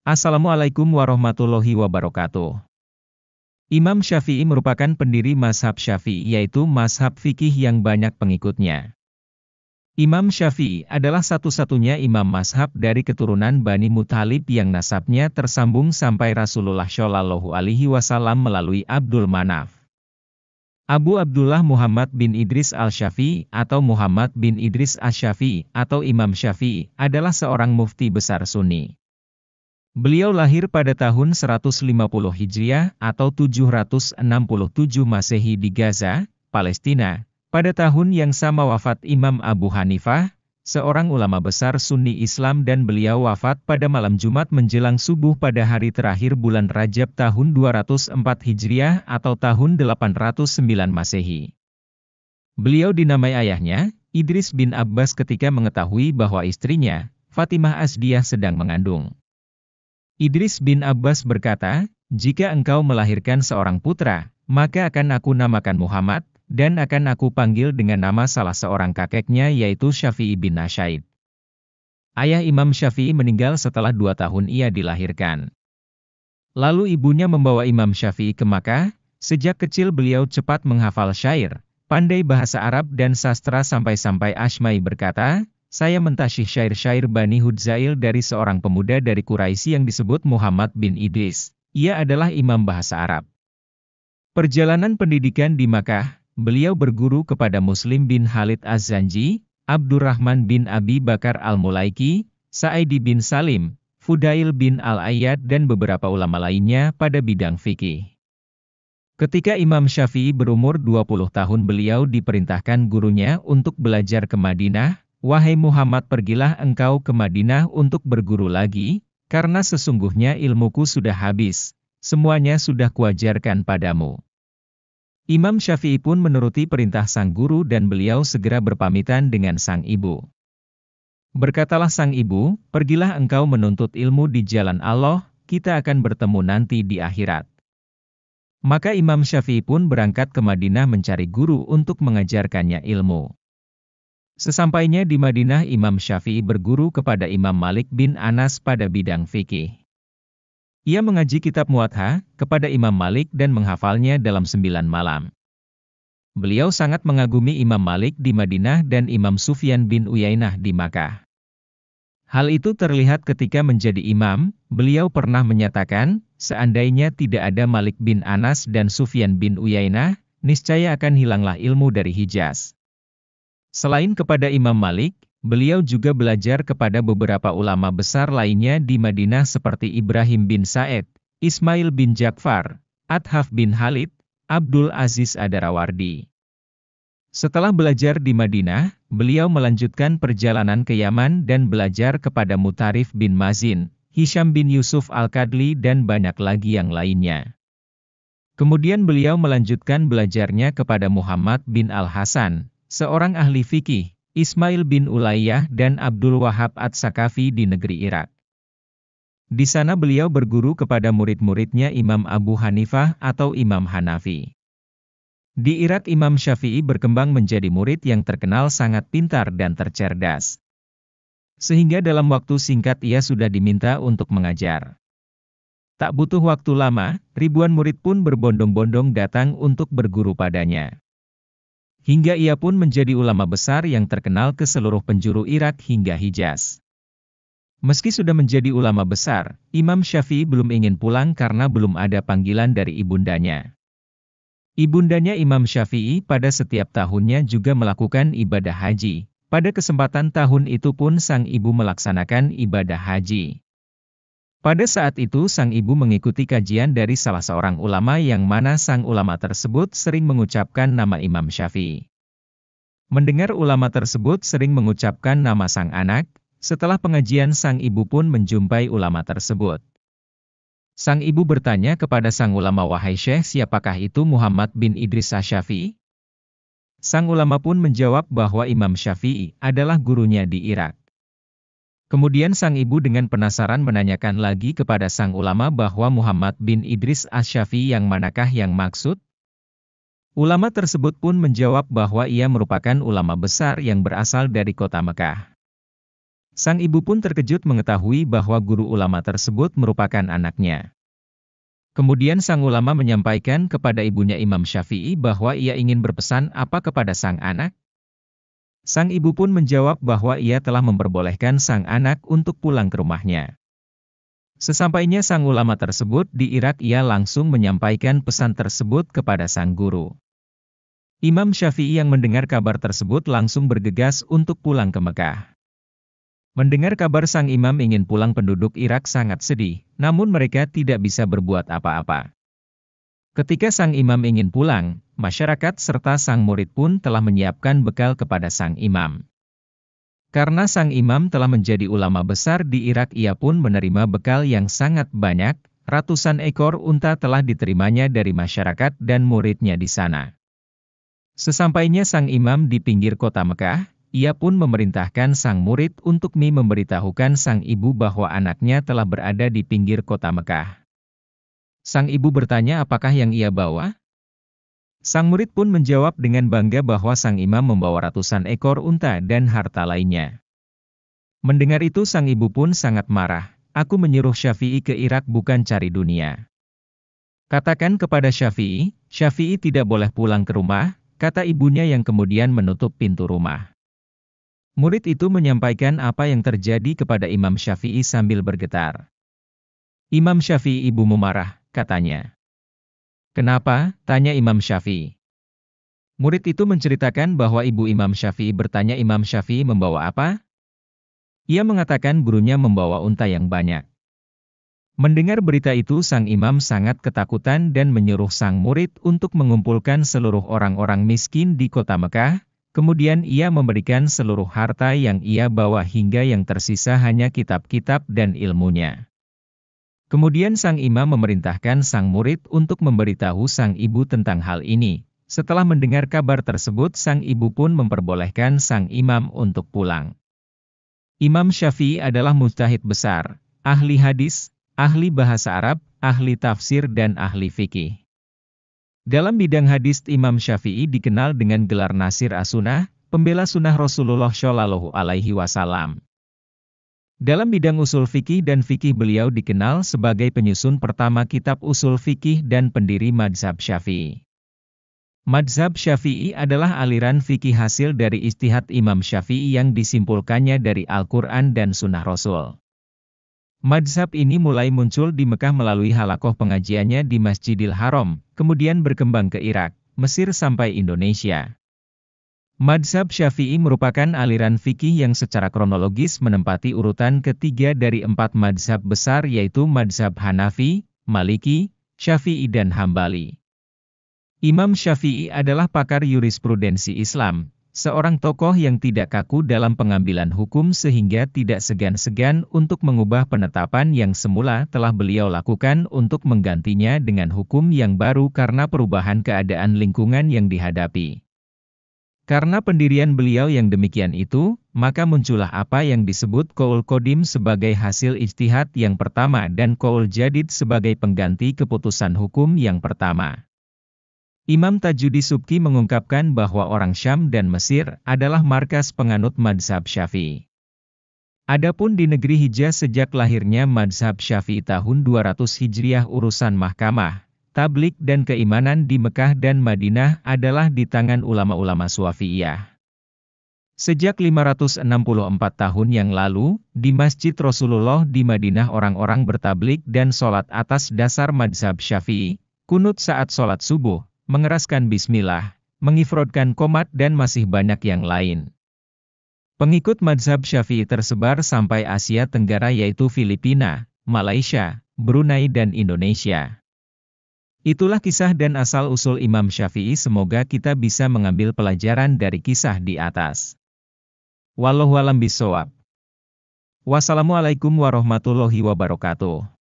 Assalamualaikum warahmatullahi wabarakatuh. Imam Syafi'i merupakan pendiri mazhab Syafi'i, yaitu mazhab fikih yang banyak pengikutnya. Imam Syafi'i adalah satu-satunya imam mazhab dari keturunan Bani Muthalib yang nasabnya tersambung sampai Rasulullah Shallallahu Alaihi Wasallam melalui Abdul Manaf. Abu Abdullah Muhammad bin Idris al-Syafi'i atau Muhammad bin Idris asy-Syafi'i atau Imam Syafi'i adalah seorang mufti besar Sunni. Beliau lahir pada tahun 150 Hijriah atau 767 Masehi di Gaza, Palestina. Pada tahun yang sama wafat Imam Abu Hanifah, seorang ulama besar Sunni Islam, dan beliau wafat pada malam Jumat menjelang subuh pada hari terakhir bulan Rajab tahun 204 Hijriah atau tahun 809 Masehi. Beliau dinamai ayahnya, Idris bin Abbas, ketika mengetahui bahwa istrinya, Fatimah Asdiyah, sedang mengandung. Idris bin Abbas berkata, "Jika engkau melahirkan seorang putra, maka akan aku namakan Muhammad, dan akan aku panggil dengan nama salah seorang kakeknya, yaitu Syafi'i bin Nasyaid." Ayah Imam Syafi'i meninggal setelah 2 tahun ia dilahirkan. Lalu ibunya membawa Imam Syafi'i ke Makkah. Sejak kecil beliau cepat menghafal syair, pandai bahasa Arab dan sastra, sampai-sampai Asy'ma'i berkata, "Saya mentasyih syair-syair Bani Hudzail dari seorang pemuda dari Quraisy yang disebut Muhammad bin Idris. Ia adalah imam bahasa Arab." Perjalanan pendidikan di Makkah, beliau berguru kepada Muslim bin Khalid Az-Zanji, Abdurrahman bin Abi Bakar Al-Mulaiki, Sa'idi bin Salim, Fudail bin Al-Ayyad, dan beberapa ulama lainnya pada bidang fikih. Ketika Imam Syafi'i berumur 20 tahun, beliau diperintahkan gurunya untuk belajar ke Madinah. "Wahai Muhammad, pergilah engkau ke Madinah untuk berguru lagi, karena sesungguhnya ilmuku sudah habis, semuanya sudah kuajarkan padamu." Imam Syafi'i pun menuruti perintah sang guru dan beliau segera berpamitan dengan sang ibu. Berkatalah sang ibu, "Pergilah engkau menuntut ilmu di jalan Allah, kita akan bertemu nanti di akhirat." Maka Imam Syafi'i pun berangkat ke Madinah mencari guru untuk mengajarkannya ilmu. Sesampainya di Madinah, Imam Syafi'i berguru kepada Imam Malik bin Anas pada bidang fikih. Ia mengaji kitab Muwatta kepada Imam Malik dan menghafalnya dalam 9 malam. Beliau sangat mengagumi Imam Malik di Madinah dan Imam Sufyan bin Uyainah di Makkah. Hal itu terlihat ketika menjadi imam. Beliau pernah menyatakan, "Seandainya tidak ada Malik bin Anas dan Sufyan bin Uyainah, niscaya akan hilanglah ilmu dari Hijaz." Selain kepada Imam Malik, beliau juga belajar kepada beberapa ulama besar lainnya di Madinah seperti Ibrahim bin Sa'ed, Ismail bin Ja'far, Athaf bin Khalid, Abdul Aziz Ad-Darawardi. Setelah belajar di Madinah, beliau melanjutkan perjalanan ke Yaman dan belajar kepada Mutarif bin Mazin, Hisham bin Yusuf Al-Kadli, dan banyak lagi yang lainnya. Kemudian beliau melanjutkan belajarnya kepada Muhammad bin Al-Hasan, seorang ahli fikih, Ismail bin Ulayyah, dan Abdul Wahab Ats-Sakafi di negeri Irak. Di sana beliau berguru kepada murid-muridnya Imam Abu Hanifah atau Imam Hanafi. Di Irak, Imam Syafi'i berkembang menjadi murid yang terkenal sangat pintar dan tercerdas. Sehingga dalam waktu singkat ia sudah diminta untuk mengajar. Tak butuh waktu lama, ribuan murid pun berbondong-bondong datang untuk berguru padanya. Hingga ia pun menjadi ulama besar yang terkenal ke seluruh penjuru Irak hingga Hijaz. Meski sudah menjadi ulama besar, Imam Syafi'i belum ingin pulang karena belum ada panggilan dari ibundanya. Ibundanya Imam Syafi'i pada setiap tahunnya juga melakukan ibadah haji. Pada kesempatan tahun itu pun sang ibu melaksanakan ibadah haji. Pada saat itu sang ibu mengikuti kajian dari salah seorang ulama yang mana sang ulama tersebut sering mengucapkan nama Imam Syafi'i. Mendengar ulama tersebut sering mengucapkan nama sang anak, setelah pengajian sang ibu pun menjumpai ulama tersebut. Sang ibu bertanya kepada sang ulama, "Wahai Syekh, siapakah itu Muhammad bin Idris asy-Syafi'i?" Sang ulama pun menjawab bahwa Imam Syafi'i adalah gurunya di Irak. Kemudian sang ibu dengan penasaran menanyakan lagi kepada sang ulama bahwa Muhammad bin Idris asy-Syafi'i yang manakah yang maksud? Ulama tersebut pun menjawab bahwa ia merupakan ulama besar yang berasal dari kota Mekah. Sang ibu pun terkejut mengetahui bahwa guru ulama tersebut merupakan anaknya. Kemudian sang ulama menyampaikan kepada ibunya Imam Syafi'i bahwa ia ingin berpesan apa kepada sang anak. Sang ibu pun menjawab bahwa ia telah memperbolehkan sang anak untuk pulang ke rumahnya. Sesampainya sang ulama tersebut di Irak, ia langsung menyampaikan pesan tersebut kepada sang guru. Imam Syafi'i yang mendengar kabar tersebut langsung bergegas untuk pulang ke Mekah. Mendengar kabar sang imam ingin pulang, penduduk Irak sangat sedih, namun mereka tidak bisa berbuat apa-apa. Ketika sang imam ingin pulang, masyarakat serta sang murid pun telah menyiapkan bekal kepada sang imam. Karena sang imam telah menjadi ulama besar di Irak, ia pun menerima bekal yang sangat banyak, ratusan ekor unta telah diterimanya dari masyarakat dan muridnya di sana. Sesampainya sang imam di pinggir kota Mekah, ia pun memerintahkan sang murid untuk memberitahukan sang ibu bahwa anaknya telah berada di pinggir kota Mekah. Sang ibu bertanya apakah yang ia bawa? Sang murid pun menjawab dengan bangga bahwa sang imam membawa ratusan ekor unta dan harta lainnya. Mendengar itu sang ibu pun sangat marah. Aku menyuruh Syafi'i ke Irak bukan cari dunia. Katakan kepada Syafi'i, Syafi'i tidak boleh pulang ke rumah, kata ibunya yang kemudian menutup pintu rumah. Murid itu menyampaikan apa yang terjadi kepada Imam Syafi'i sambil bergetar. Imam Syafi'i, ibumu marah, katanya. Kenapa? Tanya Imam Syafi'i. Murid itu menceritakan bahwa ibu Imam Syafi'i bertanya Imam Syafi'i membawa apa? Ia mengatakan gurunya membawa unta yang banyak. Mendengar berita itu sang imam sangat ketakutan dan menyuruh sang murid untuk mengumpulkan seluruh orang-orang miskin di kota Mekah. Kemudian ia memberikan seluruh harta yang ia bawa hingga yang tersisa hanya kitab-kitab dan ilmunya. Kemudian sang imam memerintahkan sang murid untuk memberitahu sang ibu tentang hal ini. Setelah mendengar kabar tersebut, sang ibu pun memperbolehkan sang imam untuk pulang. Imam Syafi'i adalah mujtahid besar, ahli hadis, ahli bahasa Arab, ahli tafsir dan ahli fikih. Dalam bidang hadis, Imam Syafi'i dikenal dengan gelar Nasir as-Sunnah, pembela sunnah Rasulullah Shallallahu Alaihi Wasallam. Dalam bidang usul fikih dan fikih, beliau dikenal sebagai penyusun pertama kitab usul fikih dan pendiri Madzhab Syafi'i. Madzhab Syafi'i adalah aliran fikih hasil dari ijtihad Imam Syafi'i yang disimpulkannya dari Al-Quran dan Sunnah Rasul. Madzhab ini mulai muncul di Mekah melalui halakoh pengajiannya di Masjidil Haram, kemudian berkembang ke Irak, Mesir sampai Indonesia. Madzhab Syafi'i merupakan aliran fikih yang secara kronologis menempati urutan ketiga dari 4 madzhab besar, yaitu madzhab Hanafi, Maliki, Syafi'i dan Hambali. Imam Syafi'i adalah pakar jurisprudensi Islam, seorang tokoh yang tidak kaku dalam pengambilan hukum sehingga tidak segan-segan untuk mengubah penetapan yang semula telah beliau lakukan untuk menggantinya dengan hukum yang baru karena perubahan keadaan lingkungan yang dihadapi. Karena pendirian beliau yang demikian itu, maka muncullah apa yang disebut Qaul Qadim sebagai hasil ijtihad yang pertama dan Qaul Jadid sebagai pengganti keputusan hukum yang pertama. Imam Tajudi Subki mengungkapkan bahwa orang Syam dan Mesir adalah markas penganut Madzhab Syafi'i. Adapun di negeri Hijaz sejak lahirnya Madzhab Syafi'i tahun 200 Hijriah, urusan mahkamah, tablik dan keimanan di Mekah dan Madinah adalah di tangan ulama-ulama Syafi'iyah. Sejak 564 tahun yang lalu, di Masjid Rasulullah di Madinah orang-orang bertablik dan sholat atas dasar Madzhab Syafi'i, kunut saat sholat subuh, mengeraskan bismillah, mengifrodkan qomat dan masih banyak yang lain. Pengikut Madzhab Syafi'i tersebar sampai Asia Tenggara yaitu Filipina, Malaysia, Brunei dan Indonesia. Itulah kisah dan asal-usul Imam Syafi'i, semoga kita bisa mengambil pelajaran dari kisah di atas. Wallahu a'lam bishawab. Wassalamualaikum warahmatullahi wabarakatuh.